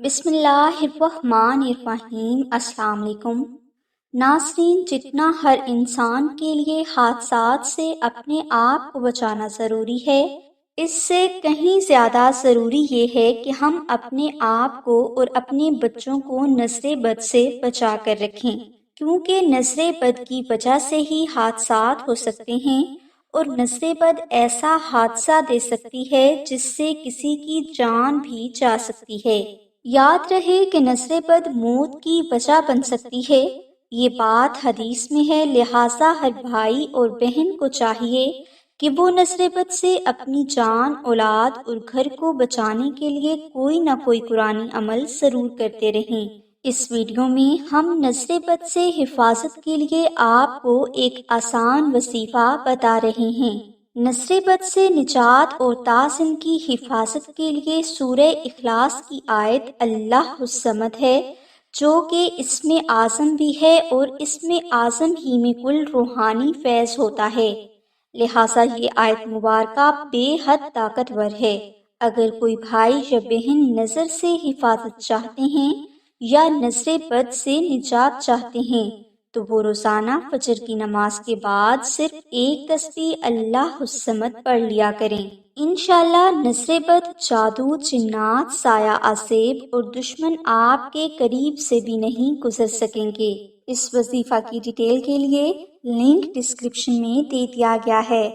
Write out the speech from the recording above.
بسم اللہ الرحمن الرحیم۔ السلام علیکم ناظرین، جتنا ہر انسان کے لیے حادثات سے اپنے آپ کو بچانا ضروری ہے، اس سے کہیں زیادہ ضروری یہ ہے کہ ہم اپنے آپ کو اور اپنے بچوں کو نظر بد سے بچا کر رکھیں، کیونکہ نظر بد کی وجہ سے ہی حادثات ہو سکتے ہیں، اور نظر بد ایسا حادثہ دے سکتی ہے جس سے کسی کی جان بھی جا سکتی ہے۔ یاد رہے کہ نظر بد موت کی وجہ بن سکتی ہے، یہ بات حدیث میں ہے، لہٰذا ہر بھائی اور بہن کو چاہیے کہ وہ نظر بد سے اپنی جان، اولاد اور گھر کو بچانے کے لیے کوئی نہ کوئی قرآنی عمل ضرور کرتے رہیں۔ اس ویڈیو میں ہم نظر بد سے حفاظت کے لیے آپ کو ایک آسان وظیفہ بتا رہے ہیں۔ نظر بد سے نجات اور تعظیم کی حفاظت کے لیے سورہ اخلاص کی آیت اللہ الصمد ہے، جو کہ اسم اعظم بھی ہے، اور اسم اعظم ہی میں کل روحانی فیض ہوتا ہے، لہٰذا یہ آیت مبارکہ بے حد طاقتور ہے۔ اگر کوئی بھائی یا بہن نظر سے حفاظت چاہتے ہیں یا نظر بد سے نجات چاہتے ہیں تو وہ روزانہ فجر کی نماز کے بعد صرف ایک تسبیح اللہ الصمد پڑھ لیا کریں۔ انشاءاللہ نظر بد، جادو، جنات، سایہ عذاب اور دشمن آپ کے قریب سے بھی نہیں گزر سکیں گے۔ اس وظیفہ کی ڈیٹیل کے لیے لنک ڈسکرپشن میں دے دیا گیا ہے۔